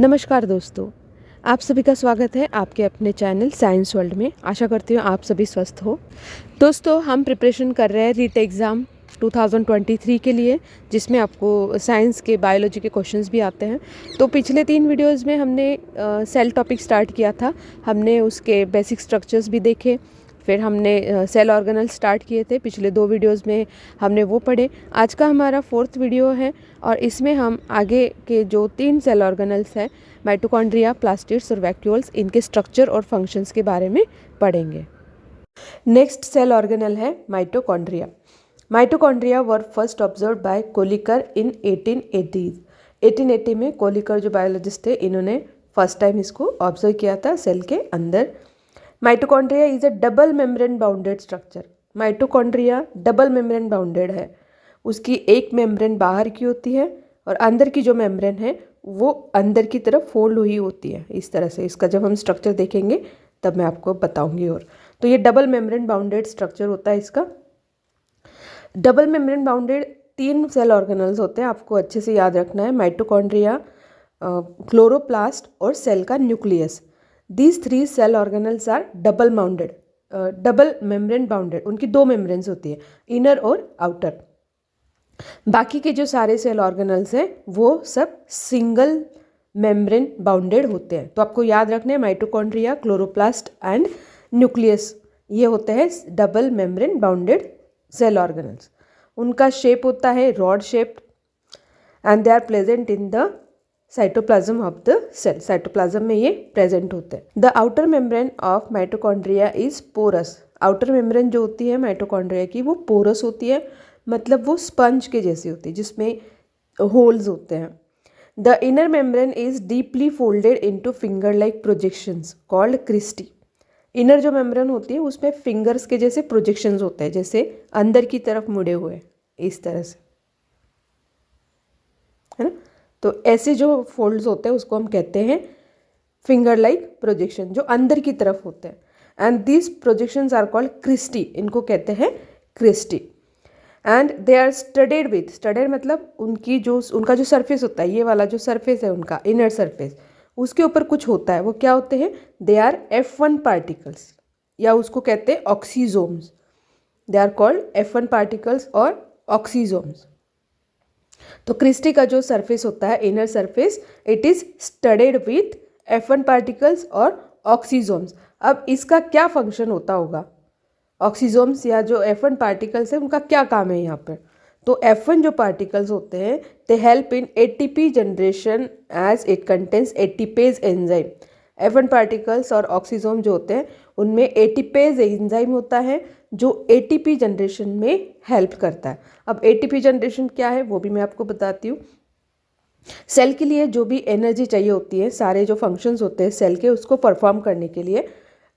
नमस्कार दोस्तों, आप सभी का स्वागत है आपके अपने चैनल साइंस वर्ल्ड में। आशा करती हूँ आप सभी स्वस्थ हो। दोस्तों, हम प्रिपरेशन कर रहे हैं रीट एग्ज़ाम 2023 के लिए, जिसमें आपको साइंस के बायोलॉजी के क्वेश्चंस भी आते हैं। तो पिछले 3 वीडियोज़ में हमने सेल टॉपिक स्टार्ट किया था। हमने उसके बेसिक स्ट्रक्चर्स भी देखे, फिर हमने सेल ऑर्गेनल स्टार्ट किए थे। पिछले 2 वीडियोज़ में हमने वो पढ़े। आज का हमारा 4th वीडियो है और इसमें हम आगे के जो 3 सेल ऑर्गेनल्स हैं, माइटोकॉन्ड्रिया, प्लास्टिड्स और वैक्यूल्स, इनके स्ट्रक्चर और फंक्शंस के बारे में पढ़ेंगे। नेक्स्ट सेल ऑर्गेनल है mitochondria. Mitochondria were first observe by Kolliker in 1880। 1880 में कोलिकर जो बायोलॉजिस्ट थे, इन्होंने फर्स्ट टाइम इसको ऑब्जर्व किया था सेल के अंदर। Mitochondria is a double membrane bounded structure. Mitochondria double membrane bounded है। उसकी एक मेम्ब्रेन बाहर की होती है और अंदर की जो मेम्ब्रेन है वो अंदर की तरफ फोल्ड हुई होती है इस तरह से। इसका जब हम स्ट्रक्चर देखेंगे तब मैं आपको बताऊंगी। और तो ये डबल मेम्ब्रेन बाउंडेड स्ट्रक्चर होता है इसका। Double membrane bounded 3 cell organelles होते हैं, आपको अच्छे से याद रखना है। माइटोकॉन्ड्रिया, क्लोरोप्लास्ट और सेल का nucleus. These 3 cell organelles are double bounded, double membrane bounded. उनकी 2 मेम्ब्रेन्स होती है, इनर और आउटर। बाकी के जो सारे सेल ऑर्गेनल्स हैं वो सब सिंगल मेम्ब्रेन बाउंडेड होते हैं। तो आपको याद रखना है माइटोकॉन्ड्रिया, क्लोरोप्लास्ट एंड न्यूक्लियस, ये होते हैं double membrane bounded cell organelles. उनका शेप होता है rod shaped and they are present in the cytoplasm of the cell. Cytoplasm में ये प्रेजेंट होते हैं। The outer membrane of mitochondria is porous. Outer membrane जो होती है माइटोकॉन्ड्रिया की वो पोरस होती है, मतलब वो स्पंज के जैसी होती है जिसमें होल्स होते हैं। The inner membrane is deeply folded into finger like projections called cristae. Inner जो मेम्ब्रेन होती है उसमें फिंगर्स के जैसे प्रोजेक्शंस होते हैं, जैसे अंदर की तरफ मुड़े हुए इस तरह से, है ना। तो ऐसे जो फोल्ड्स होते हैं उसको हम कहते हैं फिंगर लाइक प्रोजेक्शन, जो अंदर की तरफ होते हैं। And this projections are called cristae, इनको कहते हैं cristae. And they are studded with, studded मतलब उनका जो सरफेस होता है, ये वाला जो सरफेस है उनका इनर सरफेस, उसके ऊपर कुछ होता है। वो क्या होते हैं? दे आर F1 पार्टिकल्स, या उसको कहते हैं oxysomes. They are called F1 particles और ऑक्सीजोम्स। तो क्रिस्टी का जो सरफेस होता है, inner surface, it is studded with F1 particles और ऑक्सीजोम्स। अब इसका क्या फंक्शन होता होगा? ऑक्सीजोम्स या जो F1 पार्टिकल्स है उनका क्या काम है यहाँ पर? तो F1 जो पार्टिकल्स होते हैं, they help in ATP generation as it contains ATPase enzyme. F1 particles और ऑक्सीजोम जो होते हैं उनमें एटीपेज एंजाइम होता है जो ATP जनरेशन में हेल्प करता है। अब ATP जनरेशन क्या है वो भी मैं आपको बताती हूँ। सेल के लिए जो भी एनर्जी चाहिए होती है, सारे जो फंक्शंस होते हैं सेल के, उसको परफॉर्म करने के लिए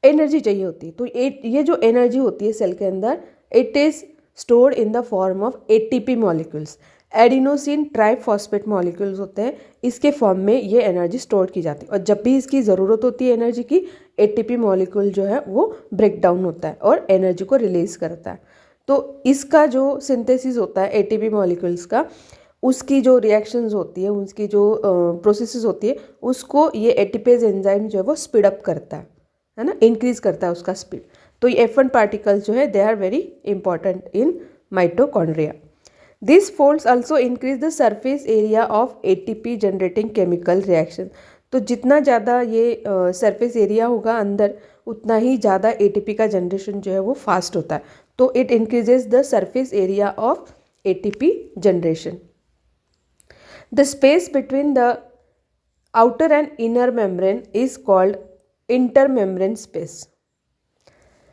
एनर्जी चाहिए होती है। तो ये जो एनर्जी होती है सेल के अंदर, it is stored in the form of ATP molecules. Adenosine triphosphate molecules होते हैं, इसके फॉर्म में ये एनर्जी स्टोर की जाती है। और जब भी इसकी ज़रूरत होती है एनर्जी की, ATP मॉलिक्यूल जो है वो ब्रेक डाउन होता है और एनर्जी को रिलीज़ करता है। तो इसका जो सिंथेसिस होता है ATP मॉलिक्यूल्स का, उसकी जो रिएक्शंस होती है, उसकी जो प्रोसेसेस होती है, उसको ये एटीपेज एंजाइम जो है वो स्पीड अप करता है ना, इंक्रीज करता है उसका स्पीड। तो ये F1 पार्टिकल्स जो है they are very important in mitochondria. This folds also increase the surface area of ATP generating chemical reaction. तो जितना ज़्यादा ये सरफेस एरिया होगा अंदर, उतना ही ज़्यादा ATP का जनरेशन जो है वो फास्ट होता है। तो it increases the surface area of ATP generation. The space between the outer and inner membrane is called intermembrane space.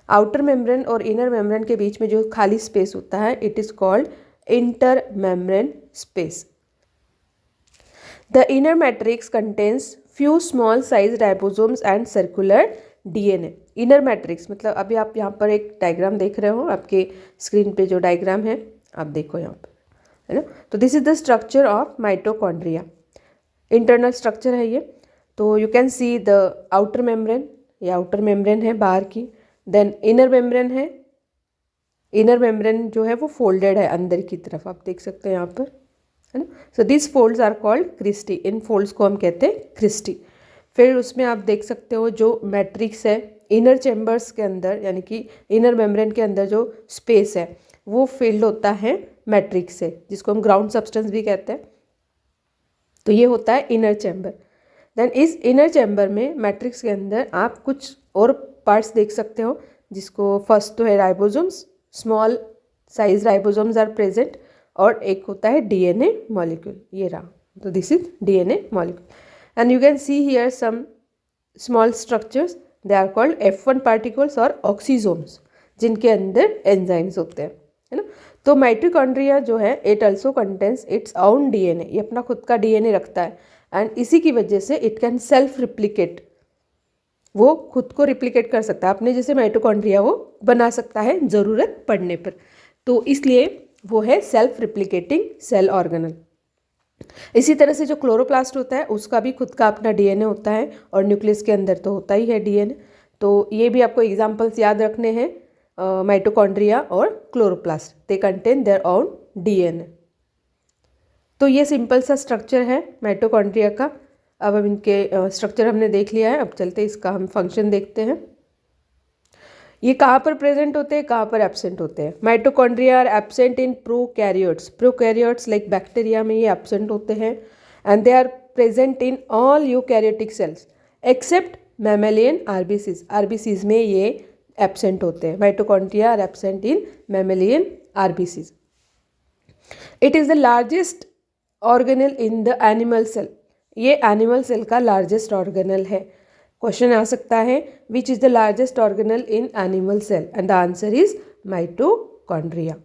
Outer membrane और इनर मेम्ब्रेन के बीच में जो खाली स्पेस होता है, it is called intermembrane space. The inner matrix contains few small size ribosomes and circular DNA। Inner matrix मतलब अभी आप यहाँ पर एक डायग्राम देख रहे हो, आपके स्क्रीन पे जो डायग्राम है आप देखो यहाँ पर, है ना। तो this is the structure of mitochondria. Internal structure है ये। तो you can see the outer membrane, ये आउटर मेम्ब्रेन है बाहर की। देन इनर मेम्ब्रेन है, इनर मेम्ब्रेन जो है वो फोल्डेड है अंदर की तरफ, आप देख सकते हैं यहाँ पर है ना। So this folds are called cristae, इन फोल्ड्स को हम कहते हैं क्रिस्टी। फिर उसमें आप देख सकते हो जो मैट्रिक्स है, इनर चैम्बर्स के अंदर यानी कि इनर मेम्ब्रेन के अंदर जो स्पेस है वो फिल्ड होता है मैट्रिक्स से, जिसको हम ग्राउंड सब्सटेंस भी कहते हैं। तो ये होता है इनर चैम्बर। देन इस इनर चैम्बर में मैट्रिक्स के अंदर आप कुछ और पार्ट्स देख सकते हो, जिसको फर्स्ट तो है ribosomes, small size ribosomes are present, और एक होता है डीएनए मॉलिक्यूल, ये रहा। तो this is DNA molecule and you can see here some small structures, they are called F1 particles और ऑक्सीजोम्स, जिनके अंदर एंजाइम्स होते हैं, है ना। तो माइटोकॉन्ड्रिया जो है it also contains its own DNA, ये अपना खुद का डीएनए रखता है एंड इसी की वजह से इट कैन सेल्फ रिप्लिकेट, वो खुद को रिप्लिकेट कर सकता है, अपने जैसे माइटोकॉन्ड्रिया वो बना सकता है ज़रूरत पड़ने पर। तो इसलिए वो है सेल्फ रिप्लिकेटिंग सेल ऑर्गेनल। इसी तरह से जो क्लोरोप्लास्ट होता है उसका भी खुद का अपना डीएनए होता है, और न्यूक्लियस के अंदर तो होता ही है डीएनए। तो ये भी आपको एग्जांपल्स याद रखने हैं, माइटोकॉन्ड्रिया और chloroplast, they contain their own DNA. तो ये सिंपल सा स्ट्रक्चर है माइटोकॉन्ड्रिया का। अब हम इनके स्ट्रक्चर हमने देख लिया है, अब चलते इसका हम फंक्शन देखते हैं। ये कहाँ पर प्रेजेंट होते हैं, कहाँ पर एब्सेंट होते हैं। Mitochondria are absent in prokaryotes, prokaryotes like bacteria में ये एब्सेंट होते हैं, and they are present in all eukaryotic cells except mammalian RBCs, RBCs में ये एब्सेंट होते हैं। Mitochondria are absent in mammalian RBCs. It is the largest organelle in the animal cell, ये animal cell का largest organelle है। Question आ सकता है which is the largest organelle in animal cell, and the answer is mitochondria.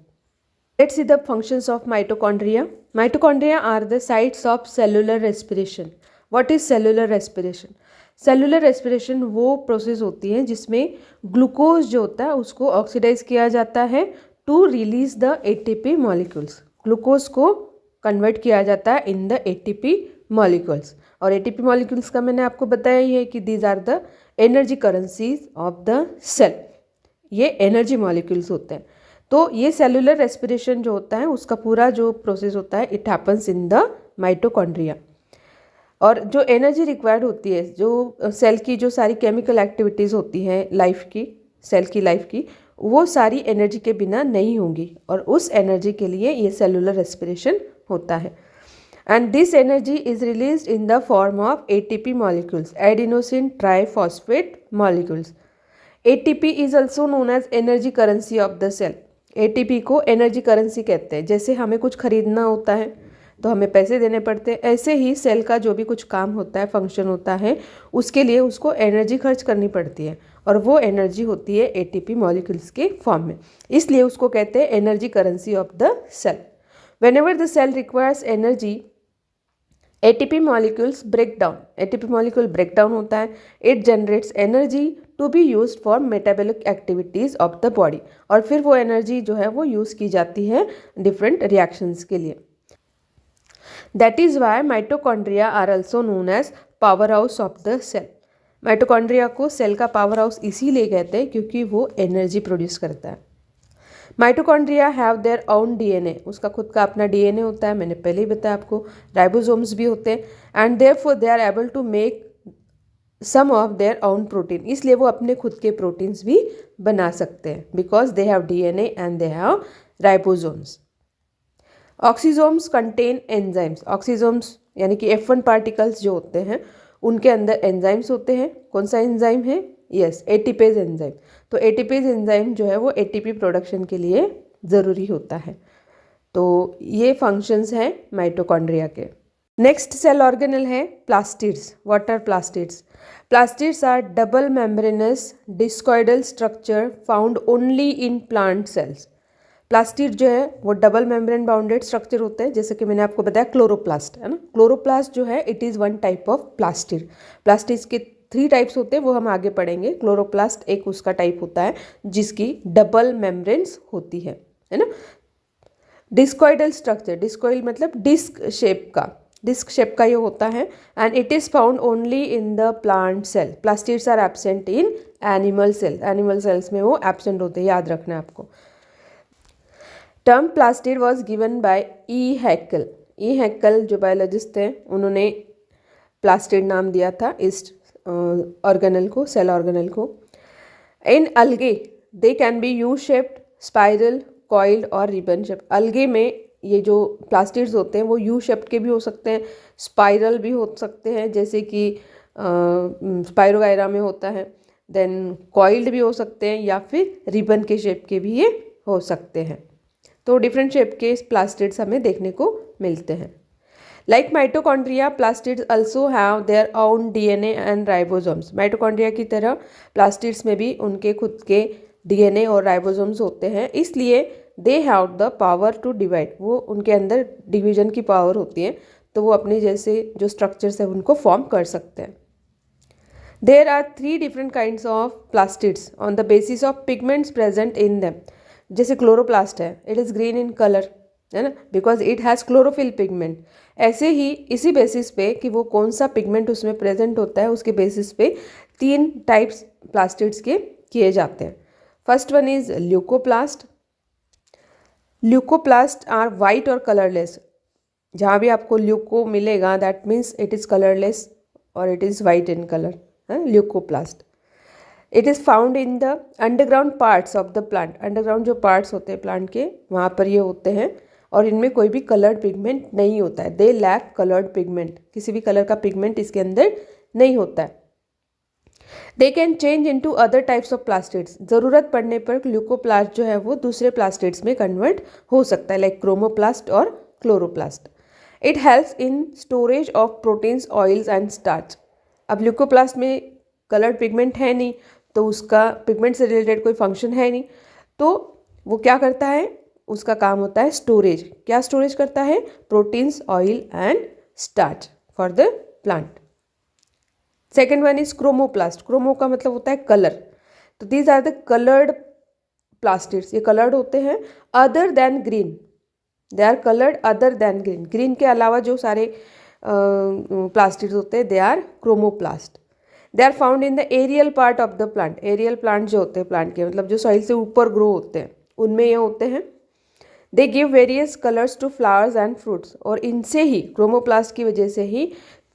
Let's see the functions of mitochondria. Mitochondria are the sites of cellular respiration. What is cellular respiration? Cellular respiration वो process होती है जिसमें glucose जो होता है उसको oxidise किया जाता है to release the ATP molecules. Glucose को कन्वर्ट किया जाता है इन द एटीपी मॉलिक्यूल्स, और एटीपी मॉलिक्यूल्स का मैंने आपको बताया ही है कि these are the energy currencies of the cell, ये एनर्जी मॉलिक्यूल्स होते हैं। तो ये सेलुलर रेस्पिरेशन जो होता है उसका पूरा जो प्रोसेस होता है it happens in the mitochondria. और जो एनर्जी रिक्वायर्ड होती है, जो सेल की जो सारी केमिकल एक्टिविटीज़ होती हैं लाइफ की, सेल की लाइफ की, वो सारी एनर्जी के बिना नहीं होंगी, और उस एनर्जी के लिए ये सेलुलर रेस्पिरेशन होता है। And this energy is released in the form of ATP molecules, adenosine triphosphate molecules. ATP is also known as energy currency of the cell. ATP को एनर्जी करेंसी कहते हैं। जैसे हमें कुछ खरीदना होता है तो हमें पैसे देने पड़ते हैं, ऐसे ही सेल का जो भी कुछ काम होता है, फंक्शन होता है, उसके लिए उसको एनर्जी खर्च करनी पड़ती है, और वो एनर्जी होती है ATP मॉलिक्यूल्स के फॉर्म में, इसलिए उसको कहते हैं energy currency of the cell. Whenever the cell requires energy, ATP molecules break down, ATP molecule break down होता है, it generates energy to be used for metabolic activities of the body, और फिर वो एनर्जी जो है वो use की जाती है डिफरेंट रिएक्शंस के लिए। That is why mitochondria are also known as power house of the cell. Mitochondria को सेल का पावर हाउस इसीलिए कहते हैं क्योंकि वो एनर्जी प्रोड्यूस करता है। Mitochondria have their own DNA, उसका खुद का अपना डीएनए होता है, मैंने पहले ही बताया आपको। राइबोसोम्स भी होते हैं, and therefore they are able to make some of their own protein, इसलिए वो अपने खुद के प्रोटीन्स भी बना सकते हैं, because they have DNA and they have ribosomes. Oxysomes contain enzymes, oxysomes यानी कि F1 पार्टिकल्स जो होते हैं उनके अंदर एंजाइम्स होते हैं। कौन सा एंजाइम है? Yes, ATPase enzyme. तो एटीपेज एंजाइम जो है वो एटीपी प्रोडक्शन के लिए ज़रूरी होता है। तो ये फंक्शंस हैं माइटोकॉन्ड्रिया के। नेक्स्ट सेल ऑर्गेनल है plastids. What are plastids? Plastids are double membranous discoidal structure found only in plant cells. Plastid जो है वो डबल मेम्ब्रेन बाउंडेड स्ट्रक्चर होते हैं, जैसे कि मैंने आपको बताया क्लोरोप्लास्ट, है ना। क्लोरोप्लास्ट जो है it is one type of plastid. Plastids के 3 टाइप्स होते हैं, वो हम आगे पढ़ेंगे। क्लोरोप्लास्ट एक उसका टाइप होता है जिसकी डबल मेम्ब्रेन्स होती है ना। डिस्कॉइडल स्ट्रक्चर, डिस्कॉइल मतलब डिस्क शेप का, डिस्क शेप का ये होता है, and it is found only in the plant cell. Plastids are absent in animal cell, animal cells में वो एब्सेंट होते हैं, याद रखना है आपको। Term plastid was given by E. Haeckel। E Haeckel जो बायोलॉजिस्ट थे उन्होंने प्लास्टिड नाम दिया था इस ऑर्गेनल को, सेल ऑर्गेनल को। इन अलगे दे can B U shaped, spiral, coiled और रिबन शेप। अलगे में ये जो प्लास्टिड्स होते हैं वो यू शेप्ड के भी हो सकते हैं, स्पाइरल भी हो सकते हैं जैसे कि स्पाइरोगायरा में होता है, देन कॉइल्ड भी हो सकते हैं या फिर रिबन के शेप के भी ये हो सकते हैं। तो डिफरेंट शेप के प्लास्टिड्स हमें देखने को मिलते हैं। Like mitochondria, plastids also have their own DNA and ribosomes. Mitochondria की तरह प्लास्टिड्स में भी उनके खुद के डीएनए और राइबोसोम्स होते हैं, इसलिए they have the power to divide. वो उनके अंदर डिवीजन की पावर होती है, तो वो अपने जैसे जो स्ट्रक्चर्स है उनको फॉर्म कर सकते हैं। There are 3 different kinds of plastids on the basis of pigments present in them. जैसे क्लोरोप्लास्ट है, it is green in colour, है ना, because it has chlorophyll pigment. ऐसे ही इसी बेसिस पे कि वो कौन सा पिगमेंट उसमें प्रेजेंट होता है उसके बेसिस पे 3 टाइप्स प्लास्टिड्स के किए जाते हैं। First one is leucoplast. Leucoplast are white और कलरलेस। जहाँ भी आपको ल्यूको मिलेगा that means it is colourless और it is white in colour, leucoplast. It is found in the underground parts of the plant. Underground जो parts होते हैं plant के वहाँ पर ये होते हैं और इनमें कोई भी कलर्ड पिगमेंट नहीं होता है। दे लैक कलर्ड पिगमेंट, किसी भी कलर का पिगमेंट इसके अंदर नहीं होता है। They can change into other types of plastids. ज़रूरत पड़ने पर ल्यूकोप्लास्ट जो है वो दूसरे प्लास्टिड्स में कन्वर्ट हो सकता है, लाइक क्रोमोप्लास्ट और chloroplast. It helps in storage of proteins, oils and starch. अब ल्यूकोप्लास्ट में कलर्ड पिगमेंट है नहीं, तो उसका पिगमेंट से रिलेटेड कोई फंक्शन है नहीं, तो वो क्या करता है, उसका काम होता है स्टोरेज। क्या स्टोरेज करता है? Proteins, oil and starch for the plant. Second one is chromoplast. Chromo का मतलब होता है कलर, तो these are the coloured plastids. ये कलर्ड होते हैं other than green, they are coloured other than green. Green के अलावा जो सारे प्लास्टिड्स होते हैं they are chromoplast. They are found in the aerial part of the plant. Aerial plant जो होते हैं प्लांट के, मतलब जो सॉइल से ऊपर ग्रो होते हैं, उनमें ये होते हैं। They give various colours to flowers and fruits. और इनसे ही, क्रोमोप्लास्ट की वजह से ही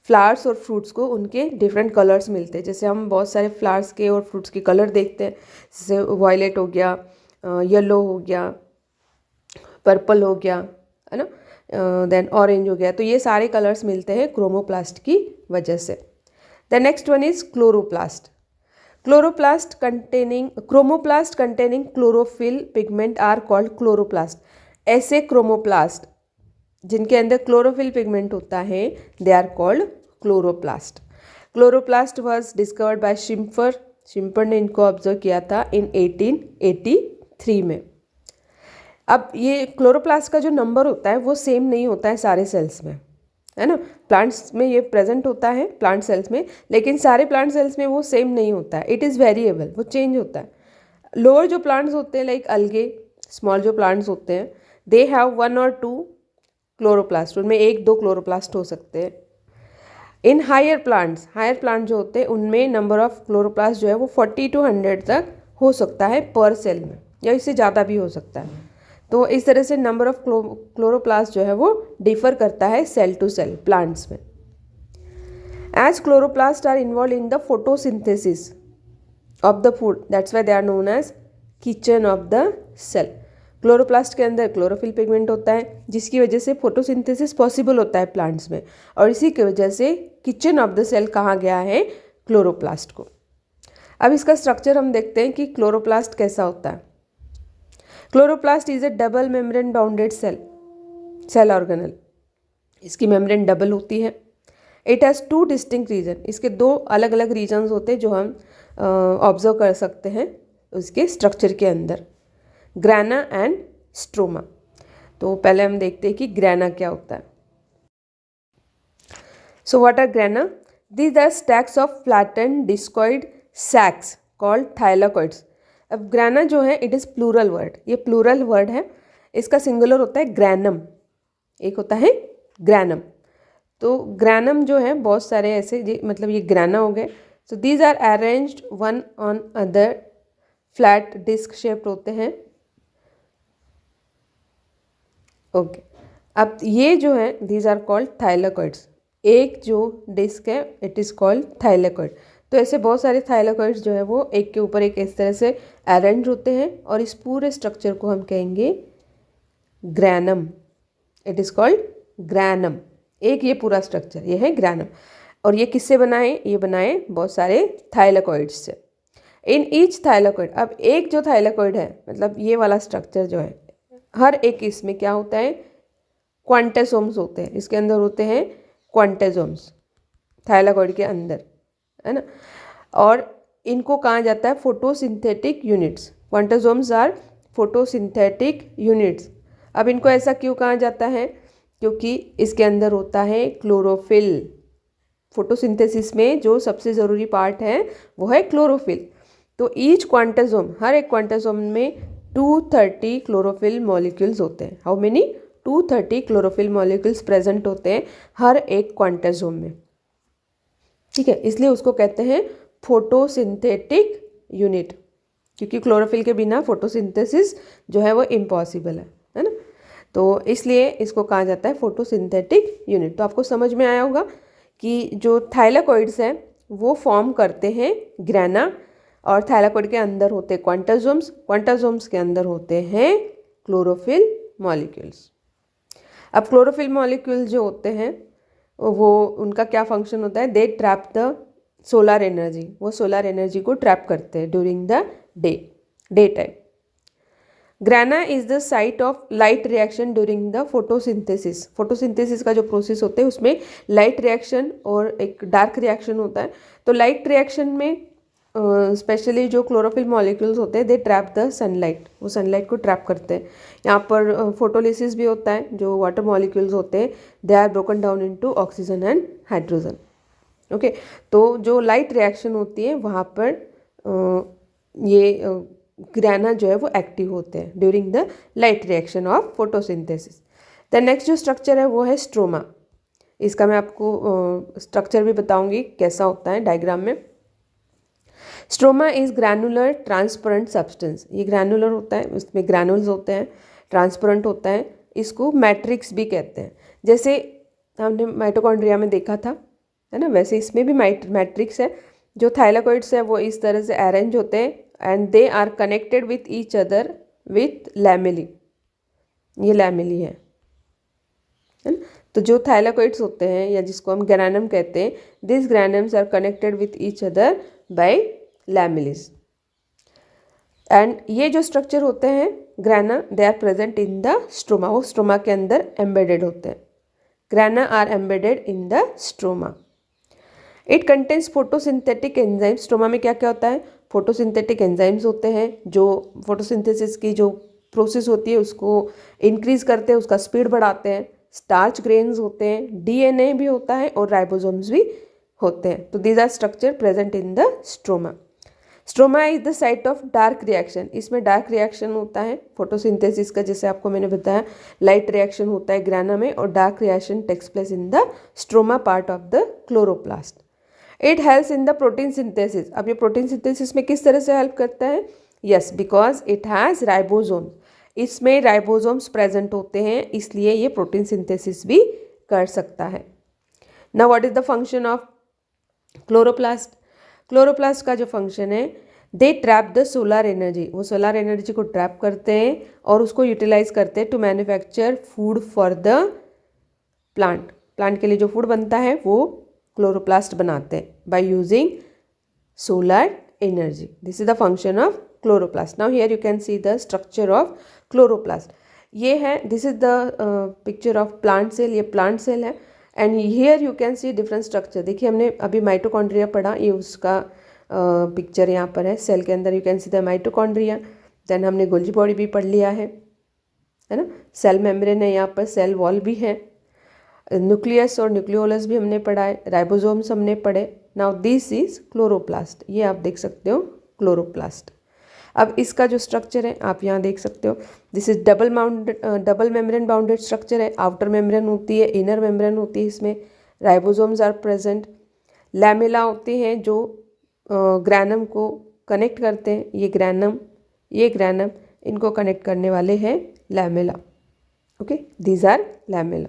फ्लावर्स और फ्रूट्स को उनके डिफरेंट कलर्स मिलते हैं। जैसे हम बहुत सारे फ्लावर्स के और फ्रूट्स के कलर देखते हैं, जैसे वायलेट हो गया, येलो हो गया, पर्पल हो गया, है ना, देन ऑरेंज हो गया। तो ये सारे कलर्स मिलते हैं क्रोमोप्लास्ट की वजह से। The next one is chloroplast. Chloroplast containing chromoplast containing chlorophyll pigment are called chloroplast. ऐसे क्रोमोप्लास्ट जिनके अंदर क्लोरोफिल पिगमेंट होता है they are called chloroplast. Chloroplast was discovered by Schimper. Schimper ने इनको ऑब्जर्व किया था इन 1883 में। अब ये क्लोरोप्लास्ट का जो नंबर होता है वो सेम नहीं होता है सारे सेल्स में, है ना। प्लांट्स में ये प्रेजेंट होता है प्लांट सेल्स में, लेकिन सारे प्लांट सेल्स में वो सेम नहीं होता है। इट इज़ वेरिएबल, वो चेंज होता है। लोअर जो प्लांट्स होते हैं लाइक अलगे, स्मॉल जो प्लांट्स होते हैं, दे हैव 1 or 2 क्लोरोप्लास्ट। उनमें 1-2 क्लोरोप्लास्ट हो सकते हैं। इन हायर प्लांट जो होते हैं उनमें नंबर ऑफ क्लोरोप्लास्ट जो है वो 40 to 100 तक हो सकता है पर सेल में, या इससे ज़्यादा भी हो सकता है। तो इस तरह से नंबर ऑफ क्लोरोप्लास्ट जो है वो डिफर करता है सेल टू सेल प्लांट्स में। As chloroplast are involve in the photosynthesis of the food, that's why they are known as kitchen of the cell. Chloroplast के अंदर क्लोरोफिल पिगमेंट होता है जिसकी वजह से फोटोसिंथेसिस पॉसिबल होता है प्लांट्स में, और इसी की वजह से किचन ऑफ द सेल कहा गया है क्लोरोप्लास्ट को। अब इसका स्ट्रक्चर हम देखते हैं कि क्लोरोप्लास्ट कैसा होता है। Chloroplast is a double membrane bounded cell organelle. इसकी मेम्ब्रेन डबल होती है। It has 2 distinct region. इसके 2 अलग अलग रीजन्स होते हैं जो हम ऑब्जर्व कर सकते हैं उसके स्ट्रक्चर के अंदर, ग्रैना एंड स्ट्रोमा। तो पहले हम देखते हैं कि ग्रैना क्या होता है। So what are grana? These are stacks of flattened discoid sacs called thylakoids. अब ग्रैना जो है इट इज़ प्लूरल वर्ड, ये प्लूरल वर्ड है। इसका सिंगुलर होता है ग्रैनम, एक होता है ग्रैनम। तो ग्रैनम जो है बहुत सारे ऐसे, मतलब ये ग्रैना हो गए। So these are arranged one on other, flat disc shaped होते हैं। ओके, अब ये जो है दीज आर कॉल्ड थाइलाकॉइड्स। एक जो डिस्क है इट इज़ कॉल्ड थाइलाकॉइड। तो ऐसे बहुत सारे थाइलाकॉइड्स जो है वो एक के ऊपर एक इस तरह से अरेंज होते हैं और इस पूरे स्ट्रक्चर को हम कहेंगे granum. It is called granum. एक ये पूरा स्ट्रक्चर ये है ग्रैनम। और ये किससे बनाए? ये बनाए बहुत सारे थाइलाकॉइड्स से। इन ईच थाइलाकॉइड, अब एक जो थाइलाकॉइड है मतलब ये वाला स्ट्रक्चर जो है, हर एक इसमें क्या होता है? क्वांटेसोम्स होते हैं। इसके अंदर होते हैं क्वांटेसोम्स थाइलाकॉइड के अंदर, है ना। और इनको कहा जाता है photosynthetic units. Quantasomes are photosynthetic units. अब इनको ऐसा क्यों कहा जाता है? क्योंकि इसके अंदर होता है क्लोरोफिल। फोटोसिंथेसिस में जो सबसे ज़रूरी पार्ट है वो है क्लोरोफिल। तो ईच क्वांटेसोम, हर एक क्वांटेसोम में 230 क्लोरोफिल मॉलिक्यूल्स होते हैं। How many? 230 chlorophyll molecules present होते हैं हर एक क्वांटेसोम में। ठीक है, इसलिए उसको कहते हैं फोटोसिंथेटिक यूनिट, क्योंकि क्लोरोफिल के बिना फोटोसिंथेसिस जो है वो इम्पॉसिबल है ना। तो इसलिए इसको कहा जाता है फोटोसिंथेटिक यूनिट। तो आपको समझ में आया होगा कि जो थाइलाकॉइड्स हैं वो फॉर्म करते हैं ग्रैना, और थाइलाकॉइड के अंदर होते हैं क्वांटेसोम्स, क्वांटेसोम्स के अंदर होते हैं क्लोरोफिल मॉलिक्यूल्स। अब क्लोरोफिल मॉलिक्यूल जो होते हैं वो उनका क्या फंक्शन होता है? They trap the solar energy. वो सोलर एनर्जी को ट्रैप करते हैं during the day time. Grana is the site of light reaction during the photosynthesis. Photosynthesis का जो प्रोसेस होता है उसमें लाइट रिएक्शन और एक डार्क रिएक्शन होता है। तो लाइट रिएक्शन में स्पेशली जो क्लोरोफिल मॉलिक्यूल्स होते हैं दे ट्रैप द सनलाइट। वो सनलाइट को ट्रैप करते हैं। यहाँ पर फोटोलिसिस भी होता है। जो वाटर मॉलिक्यूल्स होते हैं they are broken down into oxygen and hydrogen. Okay, तो जो लाइट रिएक्शन होती है वहाँ पर ये ग्रैना जो है वो एक्टिव होते हैं during the light reaction of photosynthesis. The next जो स्ट्रक्चर है वो है स्ट्रोमा। इसका मैं आपको स्ट्रक्चर भी बताऊंगी कैसा होता है डायग्राम में। Stroma is granular transparent substance. ये ग्रैनुलर होता है, इसमें ग्रैनुल्स होते हैं, ट्रांसपेरेंट होता है। इसको मैट्रिक्स भी कहते हैं। जैसे हमने माइटोकॉन्ड्रिया में देखा था, है ना, वैसे इसमें भी मैट्रिक्स है। जो थाइलाकॉइड्स है वो इस तरह से अरेंज होते हैं and they are connected with each other with lamellae. ये लैमेली है ना। तो जो थाइलाकॉइड्स होते हैं या जिसको हम ग्रैनम कहते हैं, this granums are connected with each other by lamellae. And ये जो स्ट्रक्चर होते हैं grana they are present in the stroma. वो स्ट्रोमा के अंदर एम्बेडेड होते हैं। Grana are embedded in the stroma. It contains photosynthetic enzymes. Stroma में क्या क्या होता है? फोटोसिंथेटिक एंजाइम्स होते हैं जो फोटोसिंथेसिस की जो प्रोसेस होती है उसको इंक्रीज करते हैं, उसका स्पीड बढ़ाते हैं। स्टार्च ग्रेन्स होते हैं, डीएनए भी होता है और राइबोसोम्स भी होते हैं। तो these are structure present in the stroma. Stroma is the site of dark reaction. इसमें डार्क रिएक्शन होता है फोटोसिंथेसिस का, जैसे आपको मैंने बताया लाइट रिएक्शन होता है ग्रैना में और dark reaction takes place in the stroma part of the chloroplast. It helps in the protein synthesis. अब ये प्रोटीन सिंथेसिस में किस तरह से हेल्प करता है? Yes, because it has ribosome. इसमें राइबोसोम्स प्रेजेंट होते हैं, इसलिए ये प्रोटीन सिंथेसिस भी कर सकता है। Now what is the function of chloroplast? Chloroplast का जो फंक्शन है they trap the solar energy. वो सोलर एनर्जी को ट्रैप करते हैं और उसको यूटिलाइज करते हैं to manufacture food for the plant. Plant के लिए जो फूड बनता है वो क्लोरोप्लास्ट बनाते हैं by using solar energy. This is the function of chloroplast. Now here you can see the structure of chloroplast. ये है, this is the picture of plant cell. ये plant cell है and here you can see different structure. देखिए हमने अभी mitochondria पढ़ा, ये उसका पिक्चर यहाँ पर है। सेल के अंदर you can see the mitochondria. Then हमने गोल्जी बॉडी भी पढ़ लिया है ना। सेल मेम्ब्रेन है यहाँ पर, सेल वॉल भी है, न्यूक्लियस और न्यूक्लियोलस भी हमने पढ़ा है, राइबोसोम्स हमने पढ़े। Now this is chloroplast. ये आप देख सकते हो क्लोरोप्लास्ट। अब इसका जो स्ट्रक्चर है आप यहाँ देख सकते हो, this is double membrane bounded structure है। आउटर मेम्ब्रेन होती है, इनर मेम्ब्रेन होती है, इसमें राइबोसोम्स आर प्रेजेंट। लैमेला होते हैं जो ग्रैनम को कनेक्ट करते हैं। ये ग्रैनम इनको कनेक्ट करने वाले हैं lamella. Okay, these are lamella.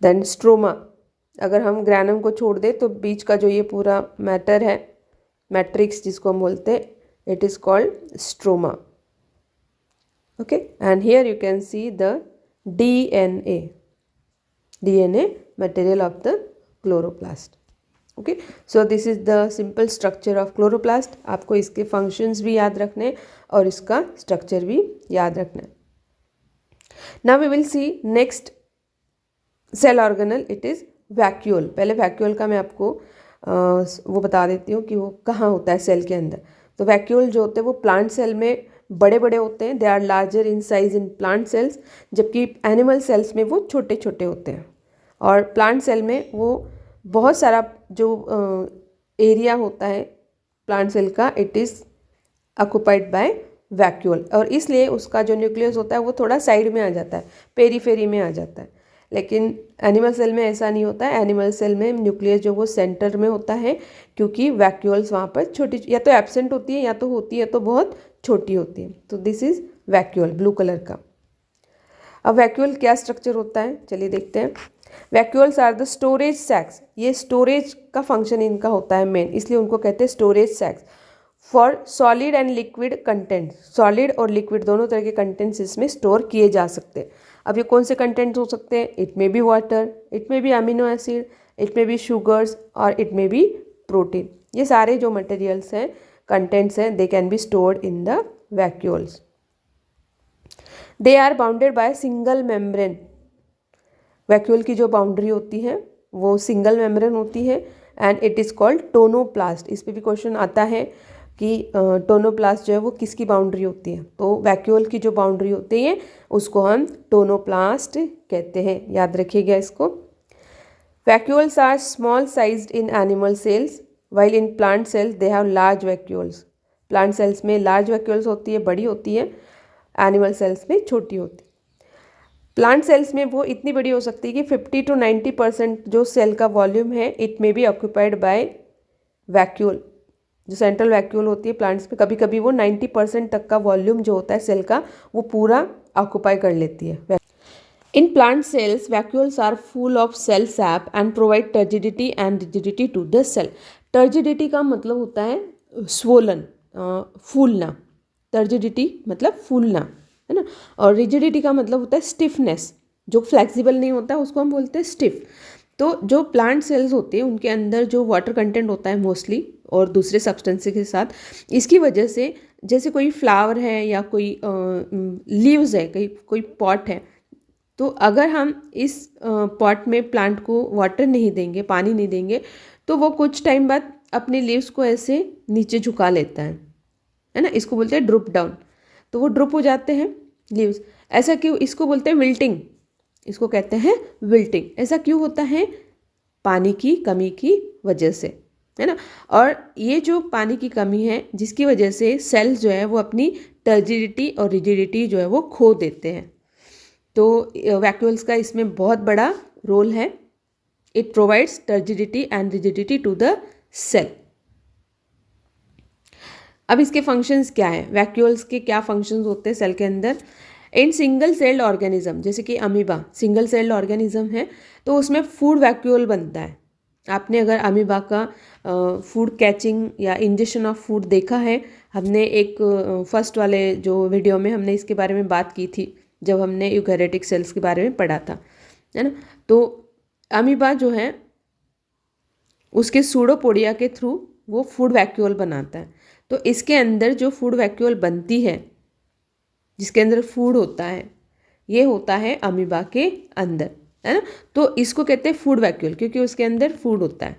Then stroma, अगर हम ग्रैनम को छोड़ दें तो बीच का जो ये पूरा मैटर है, मैट्रिक्स जिसको हम बोलते हैं, it is called stroma. Okay, and here you can see the DNA material of the chloroplast. Okay, so this is the simple structure of chloroplast. आपको इसके फंक्शंस भी याद रखने और इसका स्ट्रक्चर भी याद रखना है। Now we will see next cell organelle, it is vacuole. पहले वैक्यूल का मैं आपको वो बता देती हूँ कि वो कहाँ होता है सेल के अंदर। तो वैक्यूल जो होते हैं वो प्लांट सेल में बड़े बड़े होते हैं, they are larger in size in plant cells, जबकि एनिमल सेल्स में वो छोटे छोटे होते हैं। और प्लांट सेल में वो बहुत सारा जो एरिया होता है प्लांट सेल का, it is occupied by vacuole, और इसलिए उसका जो न्यूक्लियस होता है वो थोड़ा साइड में आ जाता है, पेरीफेरी में आ जाता है। लेकिन एनिमल सेल में ऐसा नहीं होता है। एनिमल सेल में न्यूक्लियस जो वो सेंटर में होता है, क्योंकि वैक्यूल्स वहाँ पर छोटी या तो एब्सेंट होती है या तो होती है तो बहुत छोटी होती है। तो this is vacuole, blue colour का। अब वैक्यूल क्या स्ट्रक्चर होता है, चलिए देखते हैं। वैक्यूल्स आर द स्टोरेज सैक्स, ये स्टोरेज का फंक्शन इनका होता है मेन, इसलिए उनको कहते हैं storage sacs for solid and liquid content. Solid और लिक्विड दोनों तरह के कंटेंट्स इसमें स्टोर किए जा सकते हैं। अब ये कौन से कंटेंट्स हो सकते हैं? It may be water, it may be amino acid, it may be sugars और इट मे बी प्रोटीन। ये सारे जो मटेरियल्स हैं, कंटेंट्स हैं, they can be stored in the vacuoles. They are bounded by single membrane. Vacuole की जो boundary होती है वो सिंगल मेम्ब्रेन होती है and it is called tonoplast. इस पे भी क्वेश्चन आता है कि टोनोप्लास्ट जो है वो किसकी बाउंड्री होती है। तो वैक्यूल की जो बाउंड्री होती है उसको हम टोनोप्लास्ट कहते हैं, याद रखिएगा इसको। Vacuoles are small sized in animal cells while in plant cells they have large vacuoles. Plant cells में लार्ज वैक्यूल्स होती है, बड़ी होती है, एनिमल सेल्स में छोटी होती है। प्लांट सेल्स में वो इतनी बड़ी हो सकती है कि 50 to 90% जो सेल का वॉल्यूम है it may B occupied by vacuole. जो सेंट्रल वैक्यूल होती है प्लांट्स में, कभी कभी वो 90% तक का वॉल्यूम जो होता है सेल का वो पूरा ऑक्यूपाई कर लेती है। In plant cells vacuoles are full of cell sap and provide turgidity and rigidity to the cell. Turgidity का मतलब होता है स्वोलन, फूलना। टर्जिडिटी मतलब फूलना, है ना। और रिजिडिटी का मतलब होता है स्टिफनेस, जो फ्लेक्सिबल नहीं होता है उसको हम बोलते हैं स्टिफ। तो जो प्लांट सेल्स होते हैं उनके अंदर जो वाटर कंटेंट होता है मोस्टली और दूसरे सब्सटेंसेस के साथ, इसकी वजह से जैसे कोई फ्लावर है या कोई लीव्स है, कोई पॉट है, तो अगर हम इस पॉट में प्लांट को वाटर नहीं देंगे, पानी नहीं देंगे, तो वो कुछ टाइम बाद अपने लीव्स को ऐसे नीचे झुका लेता है ना। इसको बोलते हैं ड्रूप डाउन। तो वो ड्रूप हो जाते हैं लीव्स। ऐसा क्यों? इसको बोलते हैं विल्टिंग, इसको कहते हैं विल्टिंग। ऐसा क्यों होता है? पानी की कमी की वजह से, है ना। और ये जो पानी की कमी है जिसकी वजह से सेल्स जो है वो अपनी टर्जिडिटी और रिजिडिटी जो है वो खो देते हैं। तो वैक्यूल्स का इसमें बहुत बड़ा रोल है। It provides turgidity and rigidity to the cell. अब इसके फंक्शंस क्या है? वैक्यूल्स के क्या फंक्शंस होते हैं सेल के अंदर? इन सिंगल सेल्ड ऑर्गेनिज्म, जैसे कि अमीबा सिंगल सेल्ड ऑर्गेनिज्म है, तो उसमें फूड वैक्यूल बनता है। आपने अगर अमीबा का फूड कैचिंग या इंजेक्शन ऑफ फूड देखा है, हमने एक फर्स्ट वाले जो वीडियो में हमने इसके बारे में बात की थी, जब हमने यूकैरियोटिक सेल्स के बारे में पढ़ा था, है ना। तो अमीबा जो है उसके सूडोपोडिया के थ्रू वो फूड वैक्यूल बनाता है। तो इसके अंदर जो फूड वैक्यूल बनती है, जिसके अंदर फूड होता है, ये होता है अमीबा के अंदर, है ना। तो इसको कहते हैं फूड वैक्यूल, क्योंकि उसके अंदर फूड होता है।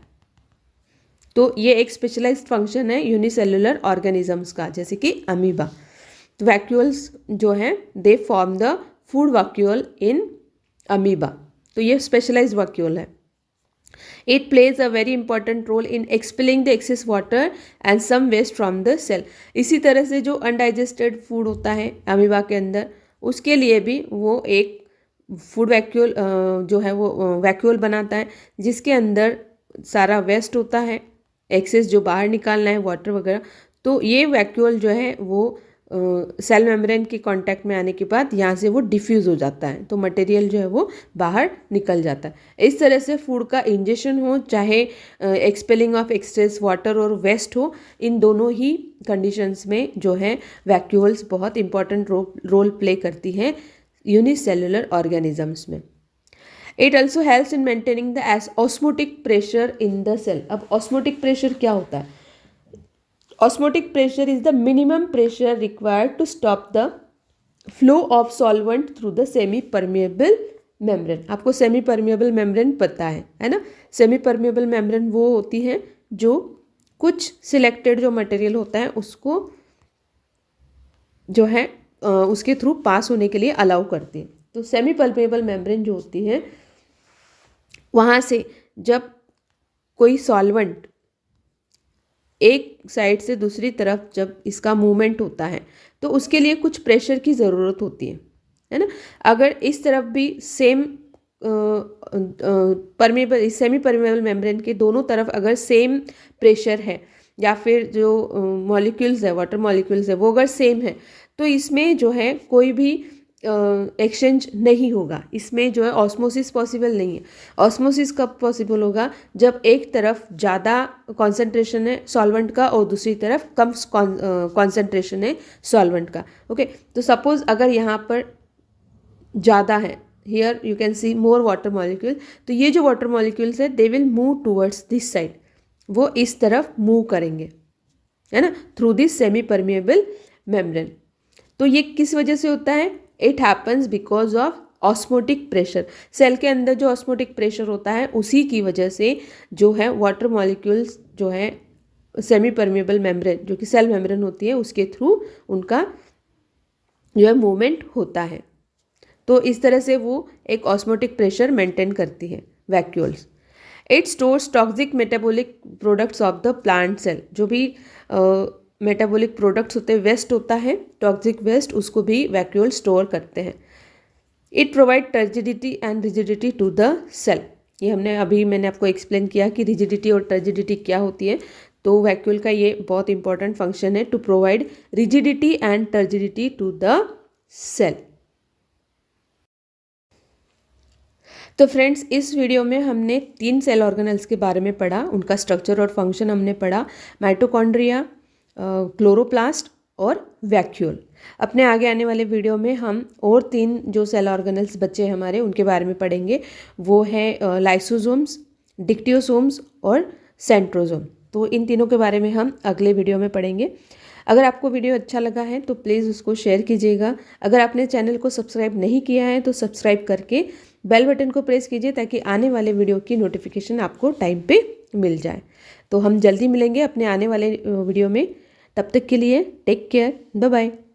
तो ये एक स्पेशलाइज्ड फंक्शन है यूनिसेलुलर ऑर्गेनिजम्स का, जैसे कि अमीबा। तो वैक्यूल्स जो हैं they form the food vacuole in amoeba. तो ये स्पेशलाइज्ड वैक्यूल है। It plays a very important role in expelling the excess water and some waste from the cell. इसी तरह से जो अनडाइजेस्टेड फूड होता है अमीबा के अंदर, उसके लिए भी वो एक फूड वैक्यूल जो है वो वैक्यूल बनाता है, जिसके अंदर सारा वेस्ट होता है, एक्सेस जो बाहर निकालना है वाटर वगैरह। तो ये वैक्यूल जो है वो सेल मेम्ब्रेन के कांटेक्ट में आने के बाद यहाँ से वो डिफ्यूज़ हो जाता है, तो मटेरियल जो है वो बाहर निकल जाता है। इस तरह से फूड का इंजेक्शन हो, चाहे एक्सपेलिंग ऑफ एक्सेस वाटर और वेस्ट हो, इन दोनों ही कंडीशंस में जो है वैक्यूल्स बहुत इंपॉर्टेंट रोल प्ले करती हैं यूनिसेलुलर ऑर्गेनिजम्स में। It also helps in maintaining the osmotic pressure in the cell. अब ऑस्मोटिक प्रेशर क्या होता है? Osmotic pressure is the minimum pressure required to stop the flow of solvent through the semi-permeable membrane। आपको semi permeable membrane पता है ना? Semi permeable membrane वो होती है जो कुछ सिलेक्टेड जो मटेरियल होता है उसको जो है उसके थ्रू पास होने के लिए अलाउ करती है। तो सेमी परमिएबल मेम्ब्रेन जो होती है, वहाँ से जब कोई सॉल्वेंट एक साइड से दूसरी तरफ जब इसका मूवमेंट होता है तो उसके लिए कुछ प्रेशर की ज़रूरत होती है ना? अगर इस तरफ भी same permeable semi permeable membrane के दोनों तरफ अगर सेम प्रेशर है या फिर जो मॉलिक्यूल्स है, वाटर मॉलिक्यूल्स है, वो अगर सेम है तो इसमें जो है कोई भी एक्सचेंज नहीं होगा, इसमें जो है ऑस्मोसिस पॉसिबल नहीं है। ऑस्मोसिस कब पॉसिबल होगा? जब एक तरफ ज़्यादा कॉन्सेंट्रेशन है सॉल्वेंट का और दूसरी तरफ कम कॉन्सेंट्रेशन है सॉल्वेंट का। ओके, तो सपोज अगर यहाँ पर ज़्यादा है, here you can see more water molecule, तो ये जो वाटर मॉलिक्यूल्स है they will move towards this side, वो इस तरफ मूव करेंगे, है ना, through this semi permeable membrane. तो ये किस वजह से होता है? It happens because of osmotic pressure. Cell के अंदर जो ऑस्मोटिक प्रेशर होता है उसी की वजह से जो है वाटर मॉलिक्यूल्स जो है सेमी परमिएबल मेम्ब्रेन जो कि सेल मेम्ब्रेन होती है उसके थ्रू उनका जो है मूवमेंट होता है। तो इस तरह से वो एक ऑस्मोटिक प्रेशर मेंटेन करती है vacuoles. It stores toxic metabolic products of the plant cell. जो भी मेटाबॉलिक प्रोडक्ट्स होते हैं, वेस्ट होता है, टॉक्सिक वेस्ट, उसको भी वैक्यूल स्टोर करते हैं। It provide turgidity and rigidity to the cell. ये मैंने आपको एक्सप्लेन किया कि रिजिडिटी और टर्जिडिटी क्या होती है। तो वैक्यूल का ये बहुत इंपॉर्टेंट फंक्शन है to provide rigidity and turgidity to the cell. तो फ्रेंड्स, इस वीडियो में हमने 3 सेल ऑर्गेनेल्स के बारे में पढ़ा, उनका स्ट्रक्चर और फंक्शन हमने पढ़ा, माइटोकॉन्ड्रिया, क्लोरोप्लास्ट और वैक्यूल। अपने आगे आने वाले वीडियो में हम और 3 जो सेल ऑर्गेनेल्स बचे हमारे उनके बारे में पढ़ेंगे। वो है लाइसोसोम्स, डिक्टियोसोम्स और सेंट्रोसोम। तो इन तीनों के बारे में हम अगले वीडियो में पढ़ेंगे। अगर आपको वीडियो अच्छा लगा है तो प्लीज़ उसको शेयर कीजिएगा। अगर आपने चैनल को सब्सक्राइब नहीं किया है तो सब्सक्राइब करके बेल बटन को प्रेस कीजिए ताकि आने वाले वीडियो की नोटिफिकेशन आपको टाइम पे मिल जाए। तो हम जल्दी मिलेंगे अपने आने वाले वीडियो में। तब तक के लिए टेक केयर, बाय बाय।